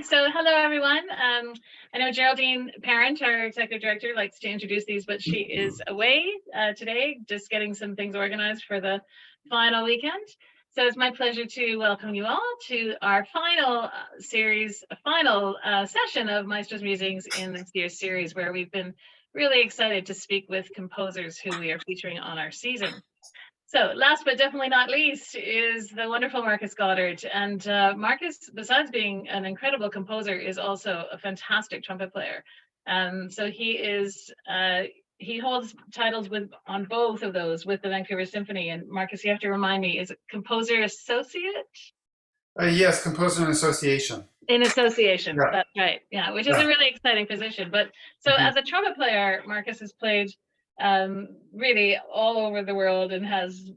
So hello, everyone. I know Geraldine Parent, our executive director, likes to introduce these, but she is away today, just getting some things organized for the final weekend. So it's my pleasure to welcome you all to our final session of Maestros Musings in this year's series, where we've been really excited to speak with composers who we are featuring on our season. So last but definitely not least is the wonderful Marcus Goddard. And Marcus, besides being an incredible composer, is also a fantastic trumpet player. So he holds titles on both of those with the Vancouver Symphony. And Marcus, you have to remind me, is it composer associate? Yes, composer in association. In association, Yeah. That's right. Yeah, which is a really exciting position. But so as a trumpet player, Marcus has played really all over the world and has,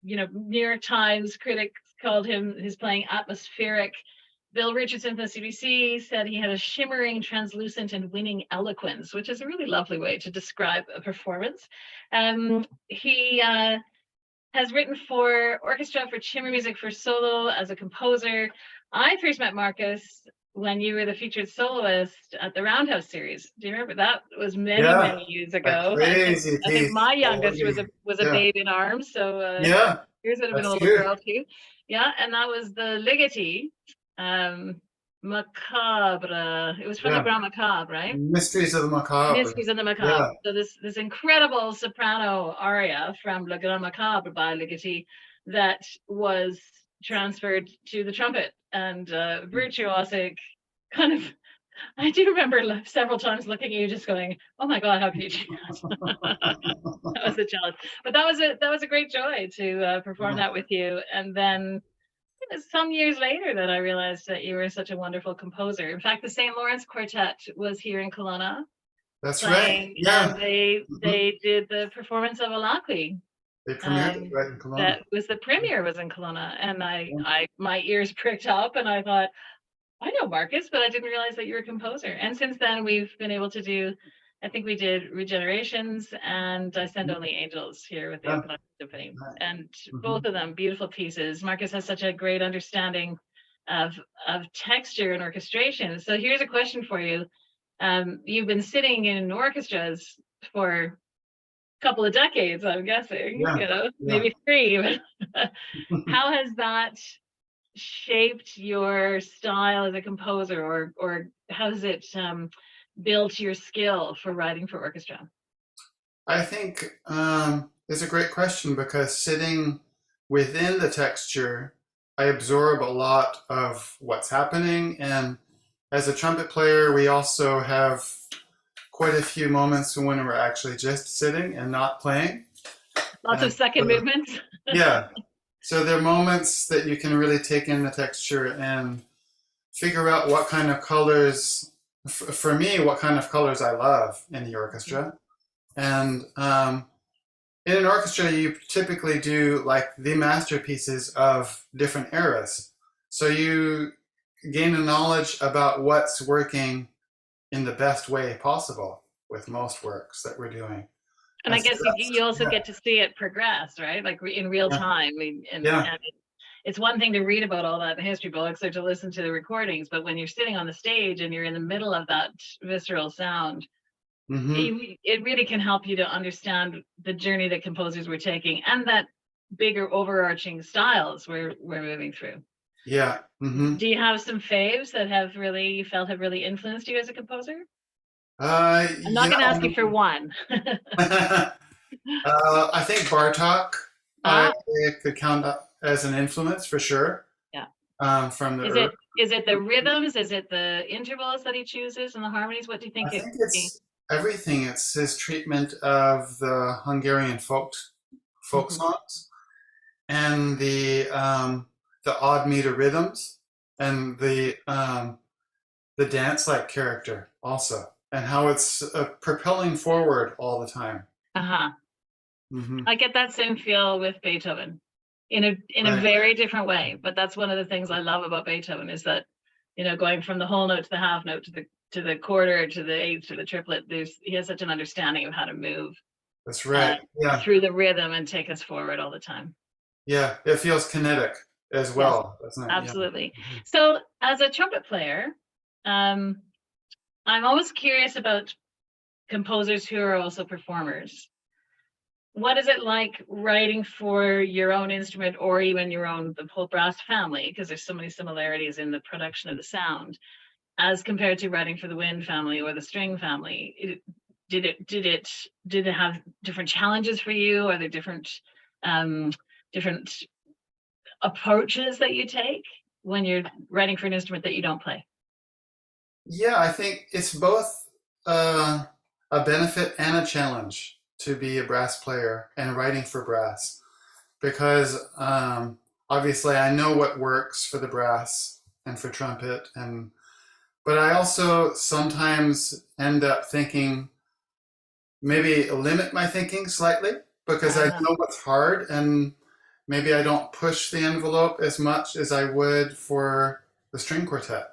New York Times critics called his playing atmospheric. Bill Richardson from the CBC said he had a shimmering, translucent, and winning eloquence, which is a really lovely way to describe a performance. He has written for orchestra, for chamber music, for solo as a composer. I first met Marcus when you were the featured soloist at the Roundhouse series. Do you remember that? It was many years ago. I think my youngest was a babe in arms, so yours would have been a little girl too. Yeah, and that was the Ligeti Macabre. It was from the Grand Macabre, right? Mysteries of the Macabre. Mysteries of the Macabre. So this incredible soprano aria from Le Grand Macabre by Ligeti that was transferred to the trumpet, and virtuosic kind of. I do remember several times looking at you just going, oh my God, how could you do that? That was a challenge. But that was a great joy to perform that with you. And then it was some years later that I realized that you were such a wonderful composer. In fact, the St. Lawrence Quartet was here in Kelowna. That's right. Yeah. And they did the performance of Alakli. They premiered it right in Kelowna. That was the premiere was in Kelowna, and my ears pricked up, and I thought, I know Marcus, but I didn't realize that you were a composer. And since then, we've been able to do, I think we did Regenerations and I Send Only Angels here with the Oakland Symphony, and both of them beautiful pieces. Marcus has such a great understanding of texture and orchestration. So here's a question for you. You've been sitting in orchestras for couple of decades, I'm guessing, maybe 3. How has that shaped your style as a composer, or how has it built your skill for writing for orchestra? I think it's a great question, because sitting within the texture, I absorb a lot of what's happening. And as a trumpet player, we also have quite a few moments when we're actually just sitting and not playing. Lots of second movements. Yeah. So there are moments that you can really take in the texture and figure out what kind of colors, for me, what kind of colors I love in the orchestra. And in an orchestra, you typically do like the masterpieces of different eras. So you gain a knowledge about what's working in the best way possible with most works that we're doing. And I guess you also get to see it progress, right? Like in real time. And it's one thing to read about all that in the history books or to listen to the recordings, but when you're sitting on the stage and you're in the middle of that visceral sound, it really can help you to understand the journey that composers were taking and that bigger overarching styles we're moving through. Yeah. Do you have some faves that have really influenced you as a composer? I'm not going to ask you for one. I think Bartók I could count as an influence for sure. Yeah. From the is it the rhythms? Is it the intervals that he chooses and the harmonies? What do you think? I think it's everything. It's his treatment of the Hungarian folk songs and the odd meter rhythms and the dance-like character also, and how it's propelling forward all the time. I get that same feel with Beethoven in a very different way, but that's one of the things I love about Beethoven is that, going from the whole note to the half note to the quarter to the eighth to the triplet, he has such an understanding of how to move. That's right. Through the rhythm and take us forward all the time. Yeah, it feels kinetic as well, doesn't it? Absolutely. So as a trumpet player, I'm always curious about composers who are also performers. What is it like writing for your own instrument or even your own, the whole brass family? Because there's so many similarities in the production of the sound as compared to writing for the wind family or the string family. Did it have different challenges for you? Are there different approaches that you take when you're writing for an instrument that you don't play? Yeah, I think it's both a benefit and a challenge to be a brass player and writing for brass because obviously I know what works for the brass and for trumpet, and but I also sometimes end up thinking maybe limit my thinking slightly because I Uh, know what's hard and maybe I don't push the envelope as much as I would for the string quartet.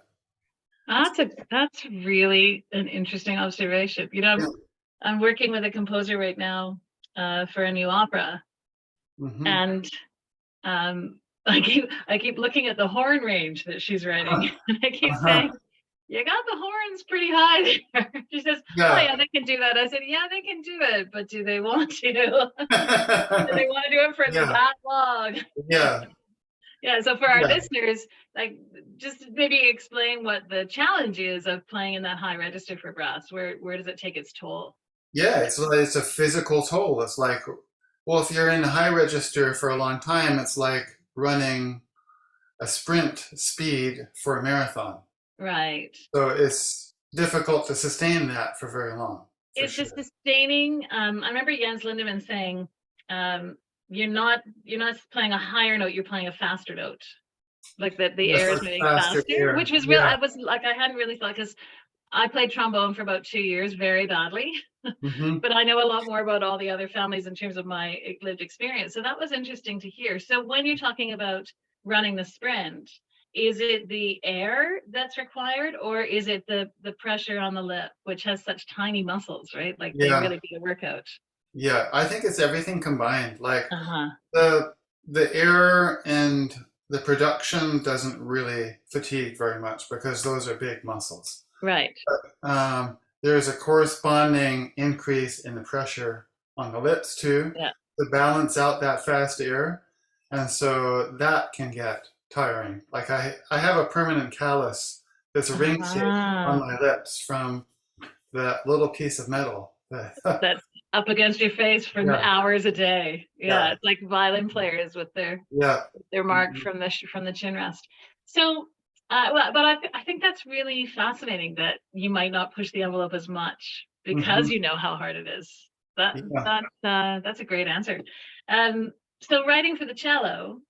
that's really an interesting observation. Yeah. I'm working with a composer right now for a new opera, Hmm. and I keep looking at the horn range that she's writing, and I keep saying, "You got the horns pretty high there." She says, "Oh Yeah. yeah, they can do that." I said, "Yeah, they can do it, but do they want to? Do they want to do it for Yeah. that long?" Yeah. Yeah. So for our Yeah. listeners, like, just maybe explain what the challenge is of playing in that high register for brass. Where does it take its toll? Yeah. It's a physical toll. It's like, well, if you're in a high register for a long time, it's like running a sprint speed for a marathon. Right. So it's difficult to sustain that for very long, for It's just sure. sustaining. I remember Jens Lindemann saying, um, you're not playing a higher note, you're playing a faster note. Like the Yes, air is like moving faster faster, air. which was real. Yeah. I was like, I hadn't really thought, because I played trombone for about 2 years very badly, Hmm. but I know a lot more about all the other families in terms of my lived experience. So that was interesting to hear. So when you're talking about running the sprint, is it the air that's required, or is it the pressure on the lip, which has such tiny muscles, right? Like they Yeah. really do the workout. Yeah. I think it's everything combined. Like Uh-huh. the the air and the production doesn't really fatigue very much because those are big muscles. Right. There is a corresponding increase in the pressure on the lips too Yeah. to balance out that fast air, and so that can get tiring. Like I have a permanent callus that's ring shaped on Ah, my lips from that little piece of metal. that's up against your face for Yeah, hours a day. yeah, Yeah, it's like violin players with yeah. their mark Mhm, from the chin rest. So, but I think that's really fascinating that you might not push the envelope as much because mhm. you know how hard it is. Yeah. That's a great answer. Um, so writing for the cello,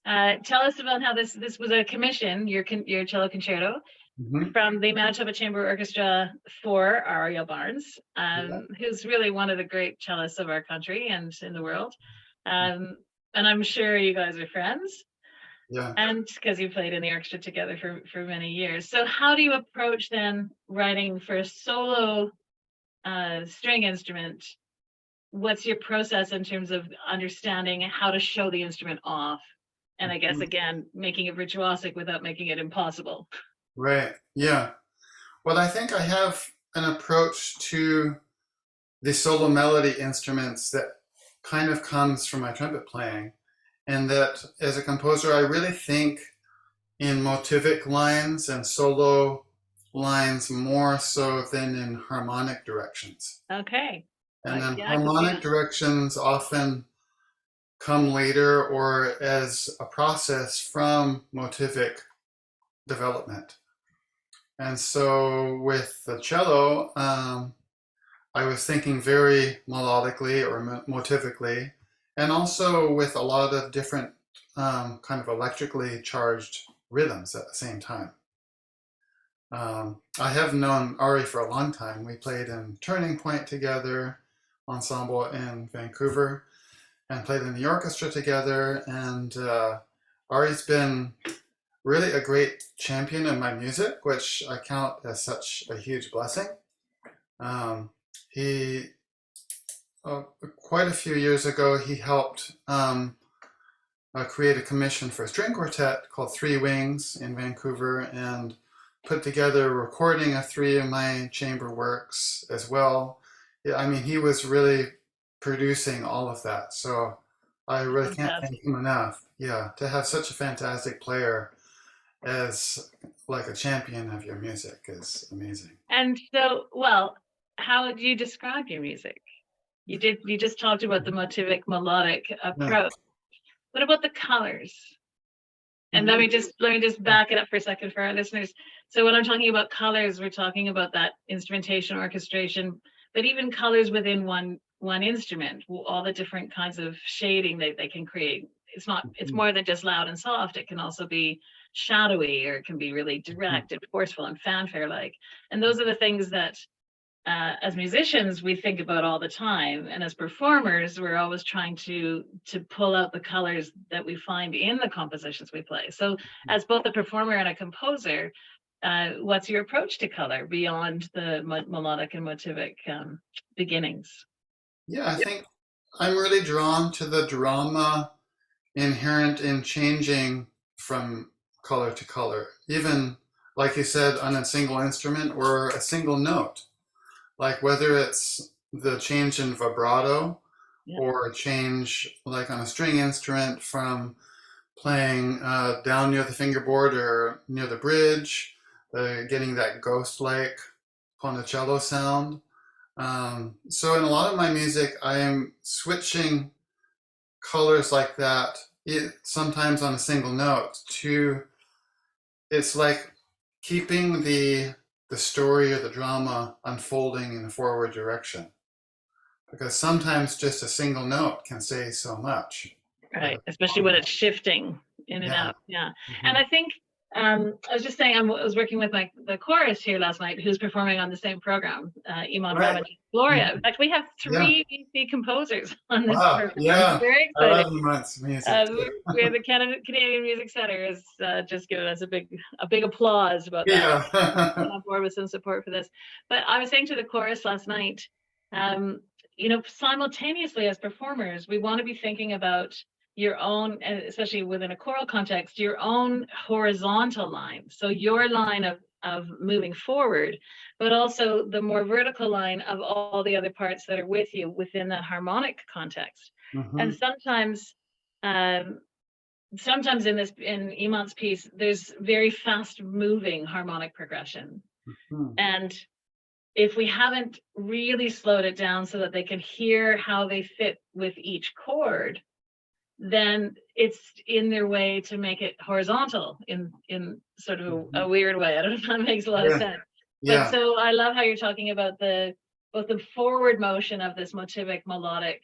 tell us about how this was a commission, your cello concerto Mhm. from the Manitoba Chamber Orchestra for Ariel Barnes, Yeah. who's really one of the great cellists of our country and in the world. Um, and I'm sure you guys are friends, Yeah. and because you played in the orchestra together for many years. So how do you approach then writing for a solo string instrument? What's your process in terms of understanding how to show the instrument off? And I guess Mhm. again, making it virtuosic without making it impossible. Right. Yeah. Well, I think I have an approach to the solo melody instruments that kind of comes from my trumpet playing, and that as a composer, I really think in motivic lines and solo lines more so than in harmonic directions. Okay. And then Yeah, I can see harmonic that. directions often come later or as a process from motivic development. And so with the cello, I was thinking very melodically or motivically, and also with a lot of different kind of electrically charged rhythms at the same time. I have known Ari for a long time. We played in Turning Point together, ensemble in Vancouver, and played in the orchestra together. And Ari's been really a great champion in my music, which I count as such a huge blessing. Um, he uh, Quite a few years ago, he helped create a commission for a string quartet called Three Wings in Vancouver, and put together a recording of 3 of my chamber works as well. Yeah, I mean, he was really producing all of that. So I really can't Fantastic. thank him enough. Yeah, to have such a fantastic player as like a champion of your music is amazing. And so, well, how would you describe your music? You just talked about the motivic melodic Yeah. approach. What about the colors? And Mhm. let me just back it up for a second for our listeners. So when I'm talking about colors, we're talking about that instrumentation, orchestration, but even colors within one instrument, all the different kinds of shading they can create. It's Mhm. more than just loud and soft. It can also be shadowy, or it can be really direct and forceful and fanfare like. And those are the things that as musicians we think about all the time, and as performers we're always trying to pull out the colors that we find in the compositions we play. So as both a performer and a composer, what's your approach to color beyond the melodic and motivic beginnings? Yeah, I think I'm really drawn to the drama inherent in changing from color to color, even like you said, on a single instrument or a single note. Like whether it's the change in vibrato Yeah. or a change like on a string instrument from playing down near the fingerboard or near the bridge, getting that ghost-like cello sound. So in a lot of my music, I am switching colors like that, sometimes on a single note, to it's like keeping the story or the drama unfolding in a forward direction. Because sometimes just a single note can say so much. Like, Right, especially when it's shifting in and yeah. out. Yeah, and Hmm. I think I was just saying I was working with the chorus here last night, who's performing on the same program, Iman Right. Rahman, Gloria. Mhm. In fact, we have Yeah. 3 composers on this Wow. program. It's Yeah. very I exciting. love Immense music too. Where the Canadian Music Center has just given us a big applause about that. Yeah. On board with some support for this. But I was saying to the chorus last night, um, simultaneously as performers, we want to be thinking about your own, and especially within a choral context, your own horizontal line. So your line of moving forward, but also the more vertical line of all the other parts that are with you within the harmonic context. And Hmm. um, sometimes in Iman's piece, there's very fast moving harmonic progression. Hmm. And if we haven't really slowed it down so that they can hear how they fit with each chord, then it's in their way to make it horizontal in sort of Hmm. a weird way. I don't know if that makes a lot of Yeah. sense. But Yeah. so I love how you're talking about both the forward motion of this motivic melodic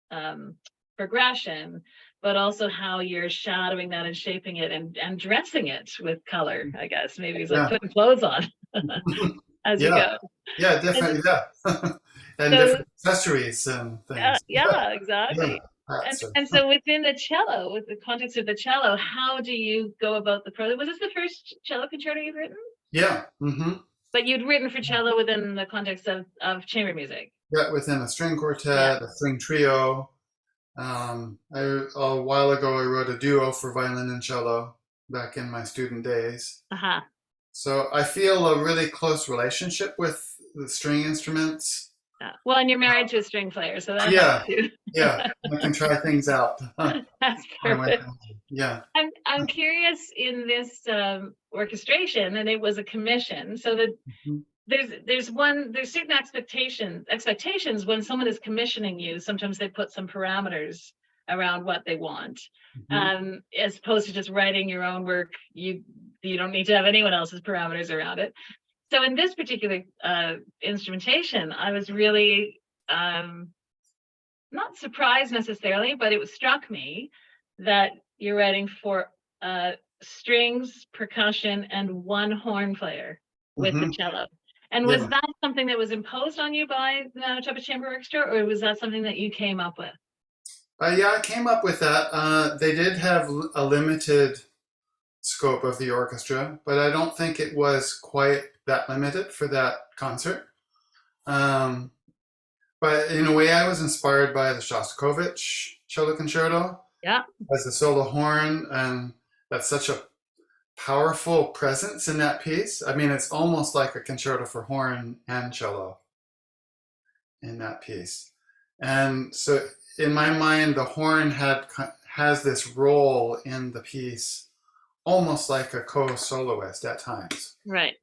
um, progression, but also how you're shadowing that and shaping it and dressing it with color, I guess. Maybe it's like Yeah. putting clothes on as you Yeah. go. Yeah. And Different. Yeah. And so, different accessories and things. yeah, Yeah. exactly. That's it. And so within the cello, with the context of the cello, how do you go about the process? Was this the first cello concerto you've written? Yeah. Hmm. But you'd written for cello within the context of chamber music. Yeah. Within a string Yeah. quartet, a string trio. A while ago, I wrote a duo for violin and cello back in my student days. Uh-huh. So I feel a really close relationship with the string instruments. Yeah. Well, and you're married to a string player, so that helps Yeah, too. yeah, I can try things out. That's On my perfect. own. Yeah. I'm curious in this orchestration, and it was a commission, so that Mhm. there's certain expectations when someone is commissioning you. Sometimes they put some parameters around what they want, Mhm. as opposed to just writing your own work. You don't need to have anyone else's parameters around it. So in this particular instrumentation, I was really not surprised necessarily, but it struck me that you're writing for strings, percussion, and one horn player with the Mhm. cello. And was Yeah. that something that was imposed on you by the Manitoba Chamber Orchestra, or was that something that you came up with? Yeah, I came up with that. They did have a limited scope of the orchestra, but I don't think it was quite that limited for that concert. Um, but in a way, I was inspired by the Shostakovich Cello Concerto Yeah. as the solo horn, and that's such a powerful presence in that piece. I mean, it's almost like a concerto for horn and cello in that piece. And so in my mind, the horn has this role in the piece, almost like a co-soloist at times. Right.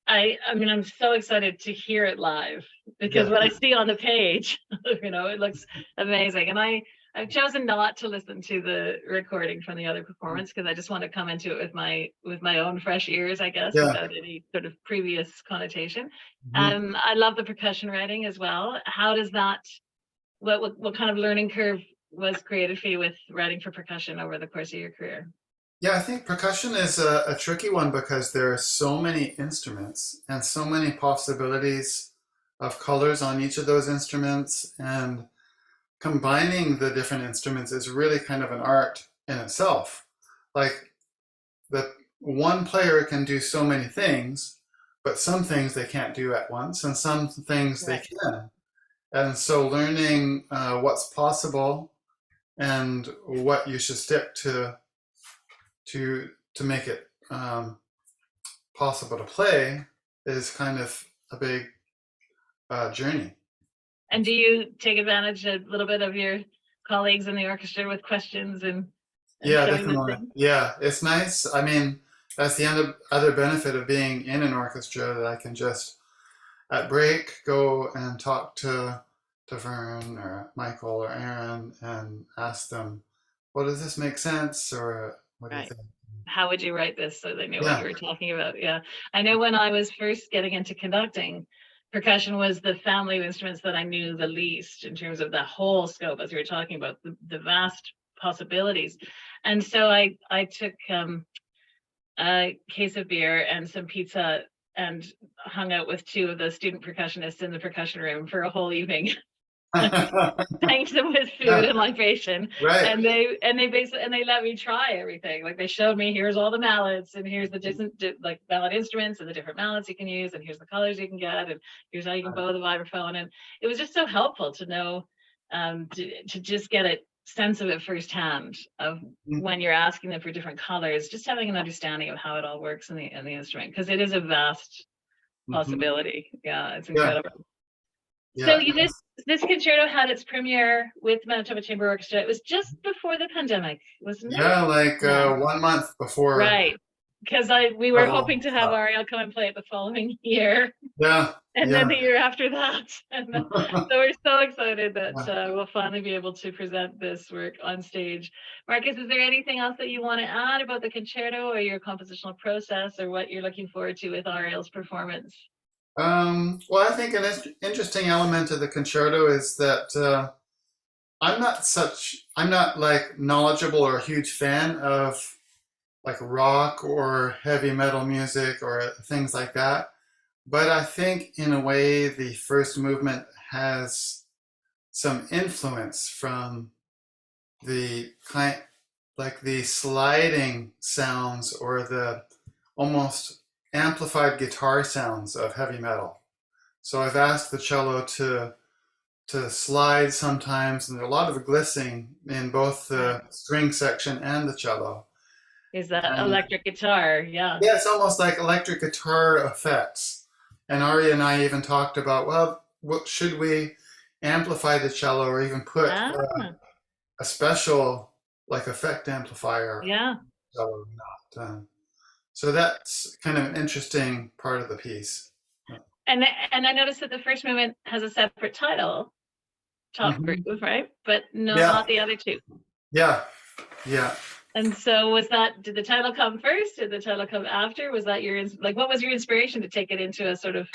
I mean, I'm so excited to hear it live because Yeah. what I see on the page, it looks amazing. And I've chosen not to listen to the recording from the other performance because I just want to come into it with my own fresh ears, I guess, Yeah. without any sort of previous connotation. Mhm. I love the percussion writing as well. How does that, what kind of learning curve was created for you with writing for percussion over the course of your career? Yeah, I think percussion is a tricky one because there are so many instruments and so many possibilities of colors on each of those instruments. And combining the different instruments is really kind of an art in itself. Like the one player can do so many things, but some things they can't do at once, and some things they Right. can. And so learning what's possible and what you should stick to make it possible to play is kind of a big journey. And do you take advantage a little bit of your colleagues in the orchestra with questions and Yeah, showing them definitely. things? Yeah, it's nice. I mean, that's the other benefit of being in an orchestra that I can just at break go and talk to Vern or Michael or Aaron and ask them, well, does this make sense or what do you Right. think? How would you write this so they knew what Yeah. you were talking about? Yeah. I know when I was first getting into conducting, percussion was the family of instruments that I knew the least in terms of the whole scope, as we were talking about, the vast possibilities. And so I took a case of beer and some pizza and hung out with two of the student percussionists in the percussion room for a whole evening. Thanked them with food Yeah, and libation, right. and they let me try everything. Like they showed me, here's all the mallets, and here's the different like mallet instruments and the different mallets you can use, and here's the colors you can get, and here's how you can bow the vibraphone. And it was just so helpful to know, to just get a sense of it firsthand of when you're asking them for different colors, just having an understanding of how it all works in the instrument, because it is a vast Mm-hmm. possibility. Yeah, it's Yeah, incredible. So yeah. this concerto had its premiere with Manitoba Chamber Orchestra. It was just before the pandemic, wasn't it? Yeah, like Yeah, 1 month before right. Because we were hoping trouble to have stuff. Ariel come and play it the following year, Yeah, and then yeah. the year after that. And so we're so excited that Yeah. we'll finally be able to present this work on stage. Marcus, is there anything else that you want to add about the concerto or your compositional process or what you're looking forward to with Ariel's performance? Well, I think an interesting element of the concerto is that I'm not like knowledgeable or a huge fan of like rock or heavy metal music or things like that. But I think in a way the first movement has some influence from the kind like the sliding sounds or the almost amplified guitar sounds of heavy metal. So I've asked the cello to slide sometimes, and there's a lot of glissing in both the string section and the cello. Is that And electric guitar? Yeah. yeah, it's almost like electric guitar effects. And Ari and I even talked about, well, what should we amplify the cello or even put Ah, a special like effect amplifier yeah. cello or not? So that's kind of an interesting part of the piece. And I noticed that the first movement has a separate title, Top Mhm. Groove, right? But Yeah, not the other two. yeah, yeah. And so did the title come first? Did the title come after? Was that what was your inspiration to take it into a sort of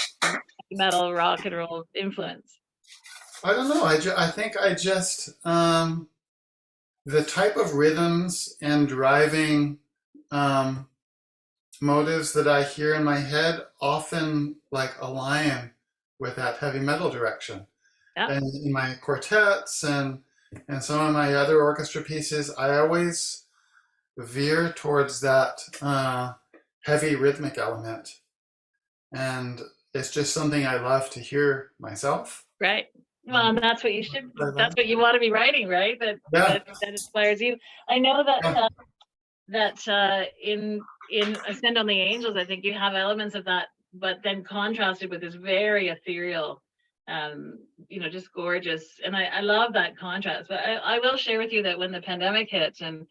metal rock and roll influence? I don't know. I think I just the type of rhythms and driving um, motives that I hear in my head often like align with that heavy metal direction. Yeah. And in my quartets and some of my other orchestra pieces, I always veer towards that heavy rhythmic element. And it's just something I love to hear myself. Right. Well, that's what I that's love. what you want to be writing, right? Yeah, That inspires you. I know that yeah. in Ascend on the Angels, I think you have elements of that, but then contrasted with this very ethereal, just gorgeous. And I love that contrast. But I will share with you that when the pandemic hit and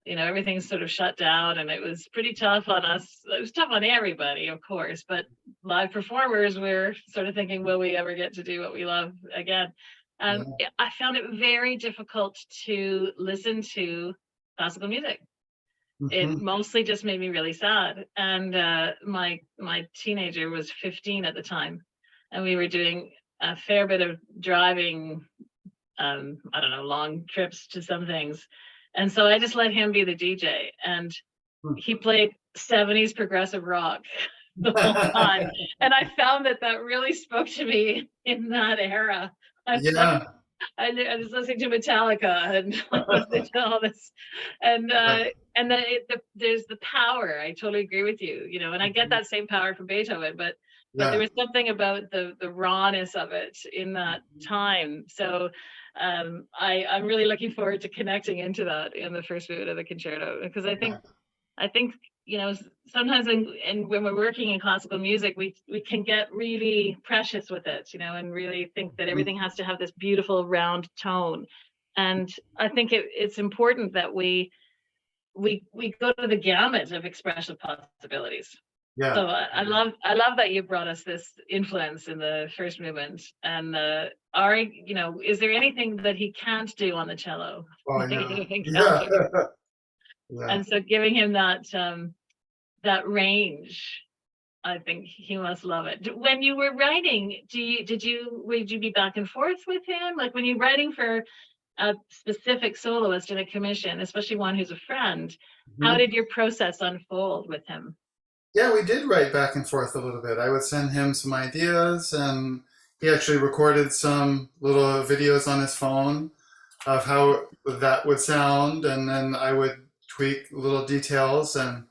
everything's sort of shut down, and it was pretty tough on us. It was tough on everybody, of course, but live performers were sort of thinking, will we ever get to do what we love again? Yeah. I found it very difficult to listen to classical music. It Mhm. mostly just made me really sad. And my teenager was 15 at the time, and we were doing a fair bit of driving, I don't know, long trips to some things. And so I just let him be the DJ, and he played 70s progressive rock the whole time. And I found that really spoke to me in that era. I was like, Yeah. I was listening to Metallica and listening to all this, and then there's the power. I totally agree with you, and I get that same power from Beethoven, but there Yeah. was something about the rawness of it in that time. So I'm really looking forward to connecting into that in the first movement of the concerto, because I think sometimes when we're working in classical music, we can get really precious with it, and really think that everything has to have this beautiful round tone. And I think it's important that we go to the gamut of expressive possibilities. Yeah. So I love that you brought us this influence in the first movement. And Ari, is there anything that he can't do on the cello? Oh, yeah. Yeah. And so giving him that range, I think he must love it. When you were writing, would you be back and forth with him? Like when you're writing for a specific soloist in a commission, especially one who's a friend, how Mhm. did your process unfold with him? Yeah, we did write back and forth a little bit. I would send him some ideas, and he actually recorded some little videos on his phone of how that would sound, and then I would tweak little details and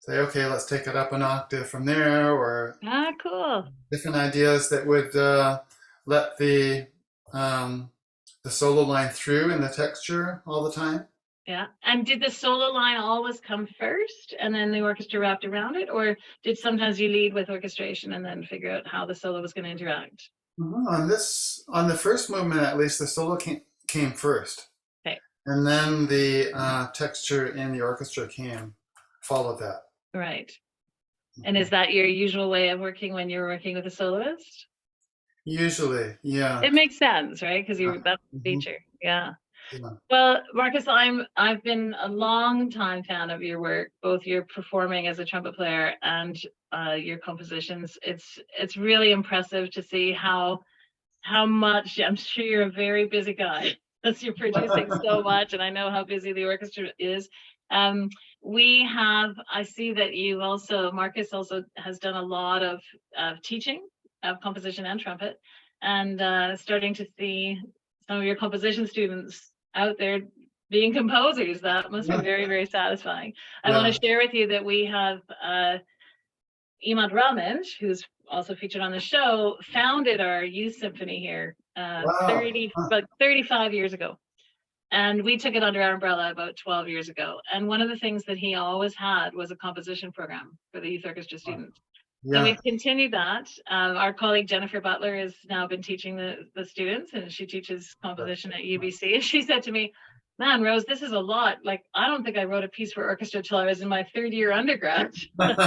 say, okay, let's take it up an octave from there, or Ah, cool. different ideas that would let the solo line through in the texture all the time. Yeah. And did the solo line always come first and then the orchestra wrapped around it? Or did sometimes you lead with orchestration and then figure out how the solo was going to interact? On the first movement, at least, the solo came first, Okay. and then the texture in the orchestra followed that. Right. And is that your usual way of working when you're working with a soloist? Usually, yeah. It makes sense, right? Because that's the feature. Yeah. Well, Marcus, I've been a long time fan of your work, both your performing as a trumpet player and your compositions. It's really impressive to see how much. I'm sure you're a very busy guy as you're producing so much, and I know how busy the orchestra is. I see that Marcus also has done a lot of teaching of composition and trumpet, and starting to see some of your composition students out there being composers. That must be very, very satisfying. I want to share with you that we have Imad Rahman, who's also featured on the show, founded our youth symphony here 35 years ago. And we took it under our umbrella about 12 years ago. And one of the things that he always had was a composition program for the youth orchestra students. So we've continued that. Our colleague Jennifer Butler has now been teaching the students, and she teaches composition at UBC. And she said to me, man, Rose, this is a lot. Like, I don't think I wrote a piece for orchestra till I was in my third year undergrad. But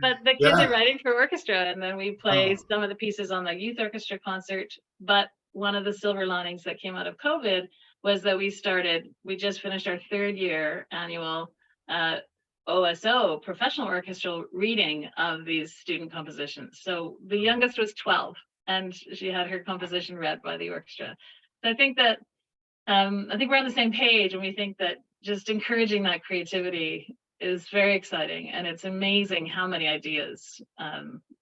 the kids are writing for orchestra, and then we play some of the pieces on the youth orchestra concert. But one of the silver linings that came out of COVID was that we just finished our third year annual OSO, professional orchestral reading of these student compositions. So the youngest was 12, and she had her composition read by the orchestra. So I think we're on the same page, and we think that just encouraging that creativity is very exciting, and it's amazing how many ideas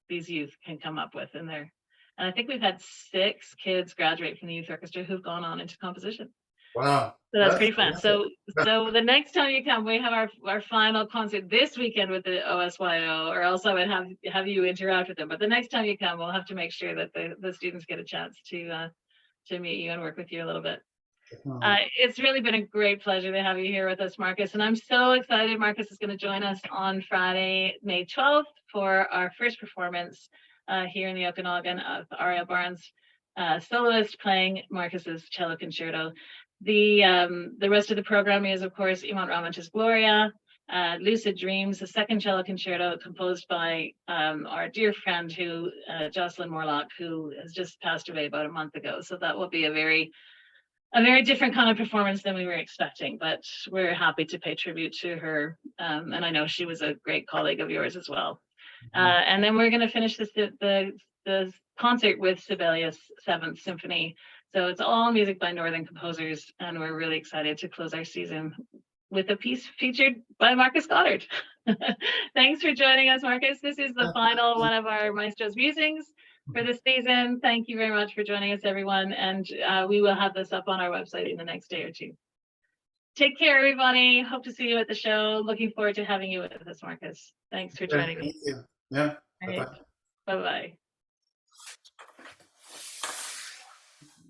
these youth can come up with in there. And I think we've had 6 kids graduate from the youth orchestra who've gone on into composition. Wow. So that's pretty fun. So the next time you come, we have our final concert this weekend with the OSYO, or else I would have you interact with them. But the next time you come, we'll have to make sure that the students get a chance to meet you and work with you a little bit. It's really been a great pleasure to have you here with us, Marcus. And I'm so excited. Marcus is going to join us on Friday, May 12th for our first performance here in the Okanagan of Ariel Barnes, soloist playing Marcus's cello concerto. The rest of the programming is, of course, Imant Ramanch's Gloria, Lucid Dreams, the second cello concerto composed by our dear friend Jocelyn Morlock, who has just passed away about a month ago. So that will be a very different kind of performance than we were expecting, but we're happy to pay tribute to her. And I know she was a great colleague of yours as well. And then we're going to finish the concert with Sibelius' Seventh Symphony. So it's all music by Northern composers, and we're really excited to close our season with a piece featured by Marcus Goddard. Thanks for joining us, Marcus. This is the final one of our Maestros Musings for this season. Thank you very much for joining us, everyone. And we will have this up on our website in the next day or two. Take care, everybody. Hope to see you at the show. Looking forward to having you with us, Marcus. Thanks for joining me. Thank you. Yeah. Bye-bye. Bye-bye.